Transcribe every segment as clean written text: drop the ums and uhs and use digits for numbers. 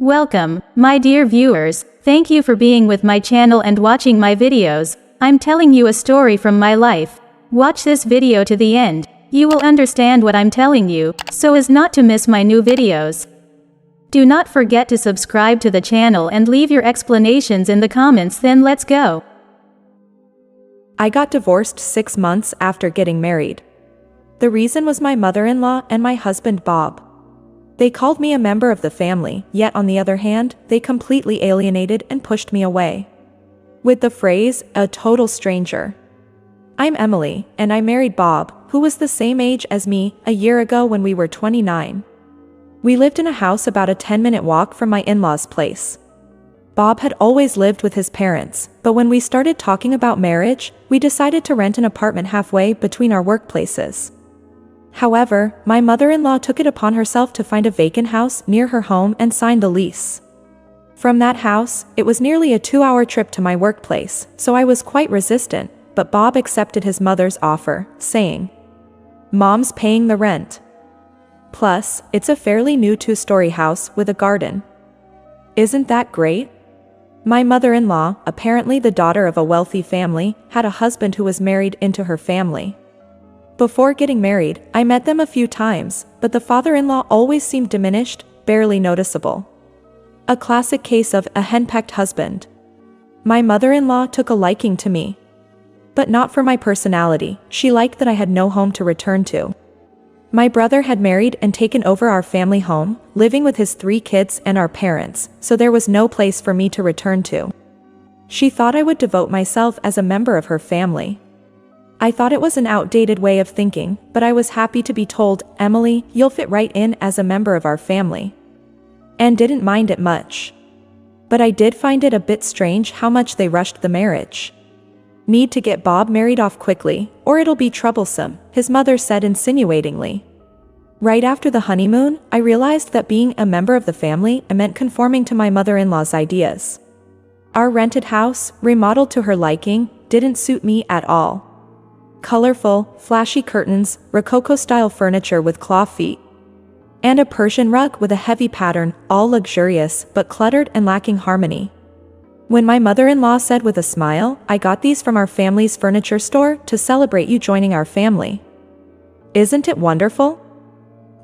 Welcome, my dear viewers. Thank you for being with my channel and watching my videos. I'm telling you a story from my life. Watch this video to the end. You will understand what I'm telling you, so as not to miss my new videos. Do not forget to subscribe to the channel and leave your explanations in the comments. Then let's go. I got divorced 6 months after getting married. The reason was my mother-in-law and my husband Bob. They called me a member of the family, yet on the other hand, they completely alienated and pushed me away. With the phrase, a total stranger. I'm Emily, and I married Bob, who was the same age as me, a year ago when we were 29. We lived in a house about a 10-minute walk from my in-laws' place. Bob had always lived with his parents, but when we started talking about marriage, we decided to rent an apartment halfway between our workplaces. However, my mother-in-law took it upon herself to find a vacant house near her home and signed a lease. From that house, it was nearly a 2-hour trip to my workplace, so I was quite resistant, but Bob accepted his mother's offer, saying, "Mom's paying the rent. Plus, it's a fairly new 2-story house with a garden. Isn't that great?" My mother-in-law, apparently the daughter of a wealthy family, had a husband who was married into her family. Before getting married, I met them a few times, but the father-in-law always seemed diminished, barely noticeable. A classic case of a henpecked husband. My mother-in-law took a liking to me. But not for my personality. She liked that I had no home to return to. My brother had married and taken over our family home, living with his 3 kids and our parents, so there was no place for me to return to. She thought I would devote myself as a member of her family. I thought it was an outdated way of thinking, but I was happy to be told, "Emily, you'll fit right in as a member of our family." And didn't mind it much. But I did find it a bit strange how much they rushed the marriage. "Need to get Bob married off quickly, or it'll be troublesome," his mother said insinuatingly. Right after the honeymoon, I realized that being a member of the family meant conforming to my mother-in-law's ideas. Our rented house, remodeled to her liking, didn't suit me at all. Colorful, flashy curtains, Rococo-style furniture with claw feet, and a Persian rug with a heavy pattern, all luxurious but cluttered and lacking harmony. When my mother-in-law said with a smile, "I got these from our family's furniture store to celebrate you joining our family. Isn't it wonderful?"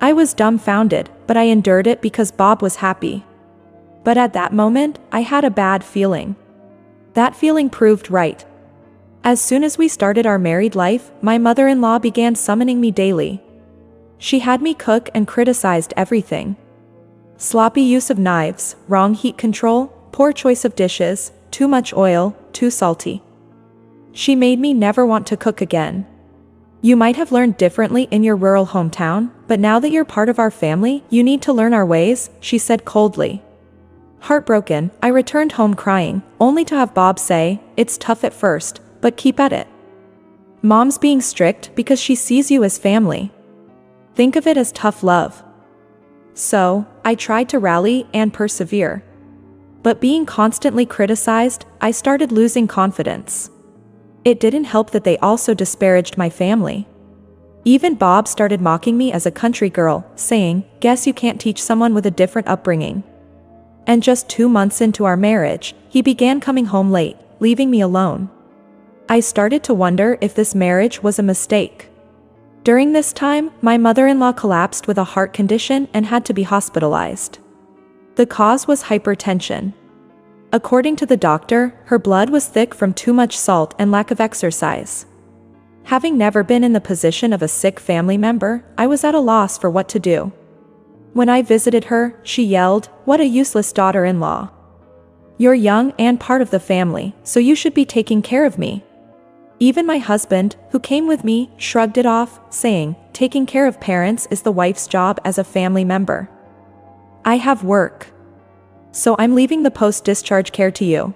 I was dumbfounded, but I endured it because Bob was happy. But at that moment, I had a bad feeling. That feeling proved right. As soon as we started our married life, my mother-in-law began summoning me daily. She had me cook and criticized everything. Sloppy use of knives, wrong heat control, poor choice of dishes, too much oil, too salty. She made me never want to cook again. "You might have learned differently in your rural hometown, but now that you're part of our family, you need to learn our ways," she said coldly. Heartbroken, I returned home crying, only to have Bob say, "It's tough at first, but keep at it. Mom's being strict because she sees you as family. Think of it as tough love." So, I tried to rally and persevere. But being constantly criticized, I started losing confidence. It didn't help that they also disparaged my family. Even Bob started mocking me as a country girl, saying, "Guess you can't teach someone with a different upbringing." And just 2 months into our marriage, he began coming home late, leaving me alone. I started to wonder if this marriage was a mistake. During this time, my mother-in-law collapsed with a heart condition and had to be hospitalized. The cause was hypertension. According to the doctor, her blood was thick from too much salt and lack of exercise. Having never been in the position of a sick family member, I was at a loss for what to do. When I visited her, she yelled, "What a useless daughter-in-law. You're young and part of the family, so you should be taking care of me." Even my husband, who came with me, shrugged it off, saying, "Taking care of parents is the wife's job as a family member. I have work. So I'm leaving the post-discharge care to you."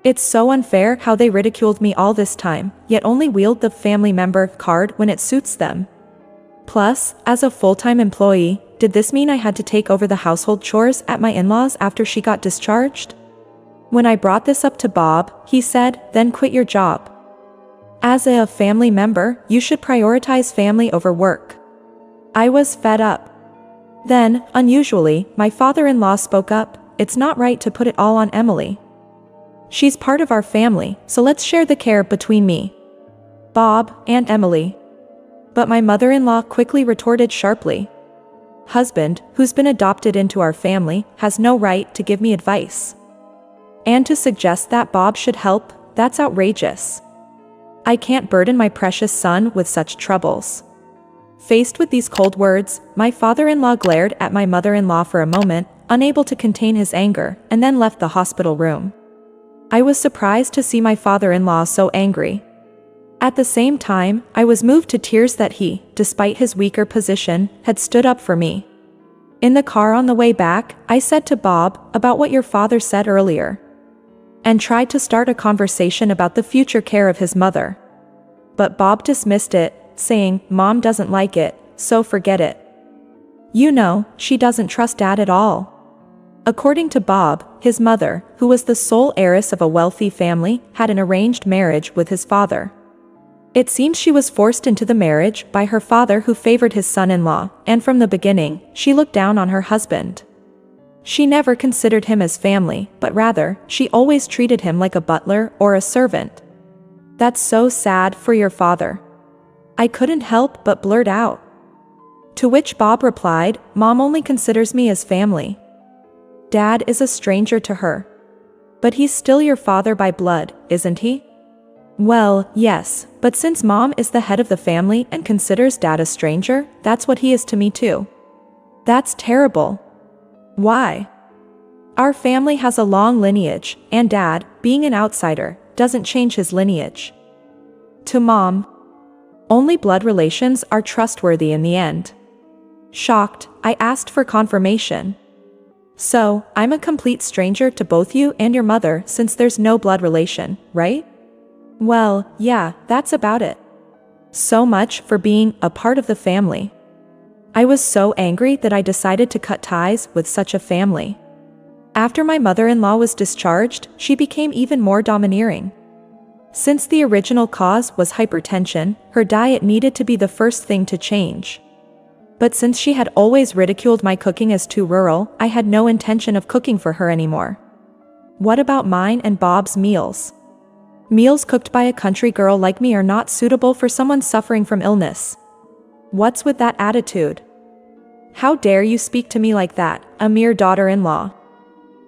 It's so unfair how they ridiculed me all this time, yet only wield the family member card when it suits them. Plus, as a full-time employee, did this mean I had to take over the household chores at my in-laws after she got discharged? When I brought this up to Bob, he said, "Then quit your job. As a family member, you should prioritize family over work." I was fed up. Then, unusually, my father-in-law spoke up, it's not right to put it all on Emily. She's part of our family, so let's share the care between me, Bob, and Emily. But my mother-in-law quickly retorted sharply. Husband, who's been adopted into our family, has no right to give me advice. And to suggest that Bob should help, that's outrageous. I can't burden my precious son with such troubles. Faced with these cold words, my father-in-law glared at my mother-in-law for a moment, unable to contain his anger, and then left the hospital room. I was surprised to see my father-in-law so angry. At the same time, I was moved to tears that he, despite his weaker position, had stood up for me. In the car on the way back, I said to Bob about what your father said earlier, and tried to start a conversation about the future care of his mother. But Bob dismissed it, saying, "Mom doesn't like it, so forget it. You know, she doesn't trust Dad at all." According to Bob, his mother, who was the sole heiress of a wealthy family, had an arranged marriage with his father. It seems she was forced into the marriage by her father, who favored his son-in-law, and from the beginning, she looked down on her husband. She never considered him as family, but rather, she always treated him like a butler or a servant. "That's so sad for your father." I couldn't help but blurt out. To which Bob replied, "Mom only considers me as family. Dad is a stranger to her. But he's still your father by blood, isn't he?" "Well, yes, but since Mom is the head of the family and considers Dad a stranger, that's what he is to me too." "That's terrible." "Why?" "Our family has a long lineage, and Dad, being an outsider, doesn't change his lineage." To Mom, only blood relations are trustworthy in the end. Shocked, I asked for confirmation. "So, I'm a complete stranger to both you and your mother since there's no blood relation, right?" "Well, yeah, that's about it." So much for being a part of the family. I was so angry that I decided to cut ties with such a family. After my mother-in-law was discharged, she became even more domineering. Since the original cause was hypertension, her diet needed to be the first thing to change. But since she had always ridiculed my cooking as too rural, I had no intention of cooking for her anymore. What about mine and Bob's meals? Meals cooked by a country girl like me are not suitable for someone suffering from illness. What's with that attitude? How dare you speak to me like that, a mere daughter-in-law?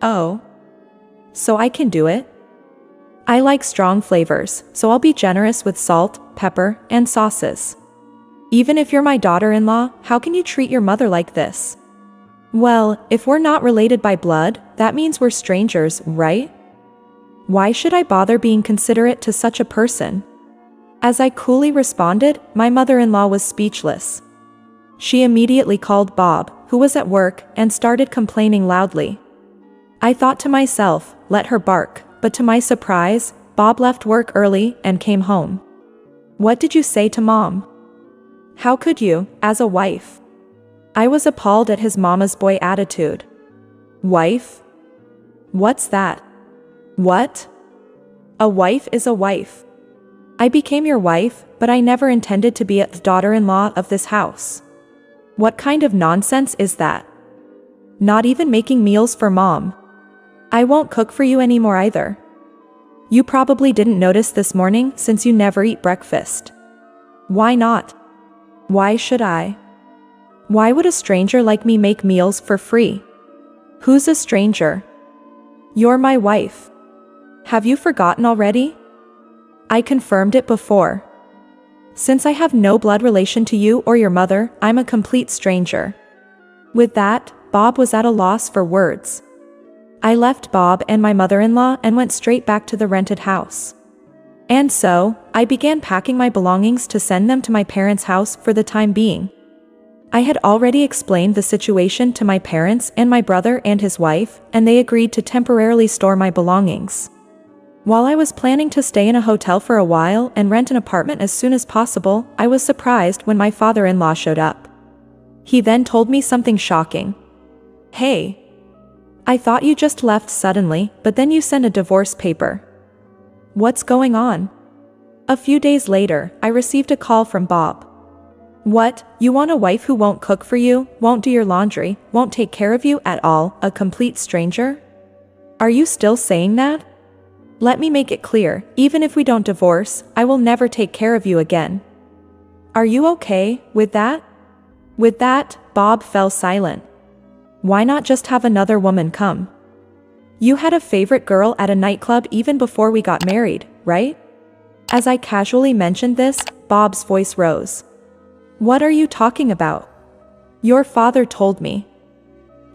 Oh. So I can do it? I like strong flavors, so I'll be generous with salt, pepper, and sauces. Even if you're my daughter-in-law, how can you treat your mother like this? Well, if we're not related by blood, that means we're strangers, right? Why should I bother being considerate to such a person? As I coolly responded, my mother-in-law was speechless. She immediately called Bob, who was at work, and started complaining loudly. I thought to myself, let her bark, but to my surprise, Bob left work early and came home. "What did you say to Mom?" "How could you, as a wife?" I was appalled at his mama's boy attitude. "Wife? What's that?" "What? A wife is a wife. I became your wife, but I never intended to be a daughter-in-law of this house. What kind of nonsense is that? Not even making meals for Mom. I won't cook for you anymore either. You probably didn't notice this morning since you never eat breakfast. Why not? Why should I? Why would a stranger like me make meals for free? Who's a stranger? You're my wife. Have you forgotten already? I confirmed it before. Since I have no blood relation to you or your mother, I'm a complete stranger." With that, Bob was at a loss for words. I left Bob and my mother-in-law and went straight back to the rented house. And so, I began packing my belongings to send them to my parents' house for the time being. I had already explained the situation to my parents and my brother and his wife, and they agreed to temporarily store my belongings. While I was planning to stay in a hotel for a while and rent an apartment as soon as possible, I was surprised when my father-in-law showed up. He then told me something shocking. "Hey, I thought you just left suddenly, but then you sent a divorce paper. What's going on?" A few days later, I received a call from Bob. What, you want a wife who won't cook for you, won't do your laundry, won't take care of you at all, a complete stranger? Are you still saying that? Let me make it clear, even if we don't divorce, I will never take care of you again. Are you okay with that? With that, Bob fell silent. Why not just have another woman come? You had a favorite girl at a nightclub even before we got married, right? As I casually mentioned this, Bob's voice rose. What are you talking about? Your father told me.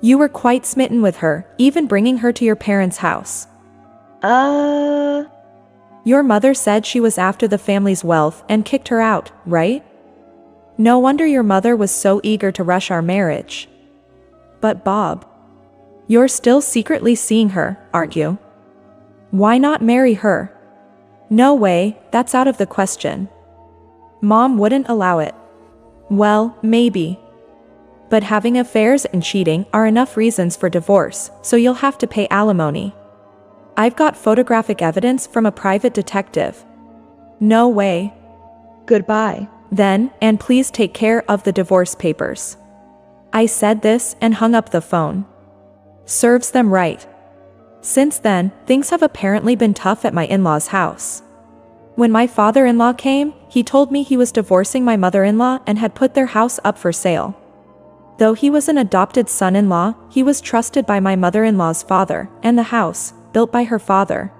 You were quite smitten with her, even bringing her to your parents' house. Your mother said she was after the family's wealth and kicked her out, right? No wonder your mother was so eager to rush our marriage. But Bob, you're still secretly seeing her, aren't you? Why not marry her? No way, that's out of the question. Mom wouldn't allow it. Well, maybe. But having affairs and cheating are enough reasons for divorce, so you'll have to pay alimony. I've got photographic evidence from a private detective. No way. Goodbye, then, and please take care of the divorce papers. I said this and hung up the phone. Serves them right. Since then, things have apparently been tough at my in-laws' house. When my father-in-law came, he told me he was divorcing my mother-in-law and had put their house up for sale. Though he was an adopted son-in-law, he was trusted by my mother-in-law's father, and the house, built by her father,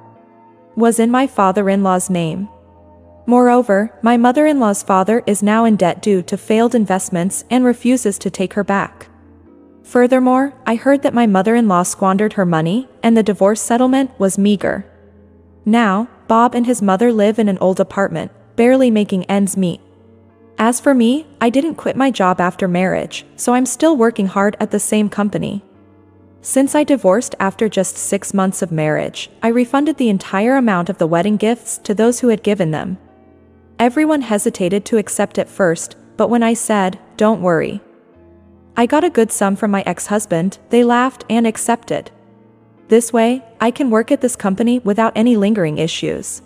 was in my father-in-law's name. Moreover, my mother-in-law's father is now in debt due to failed investments and refuses to take her back. Furthermore, I heard that my mother-in-law squandered her money, and the divorce settlement was meager. Now, Bob and his mother live in an old apartment, barely making ends meet. As for me, I didn't quit my job after marriage, so I'm still working hard at the same company. Since I divorced after just 6 months of marriage, I refunded the entire amount of the wedding gifts to those who had given them. Everyone hesitated to accept at first, but when I said, "Don't worry, I got a good sum from my ex-husband," they laughed and accepted. This way, I can work at this company without any lingering issues.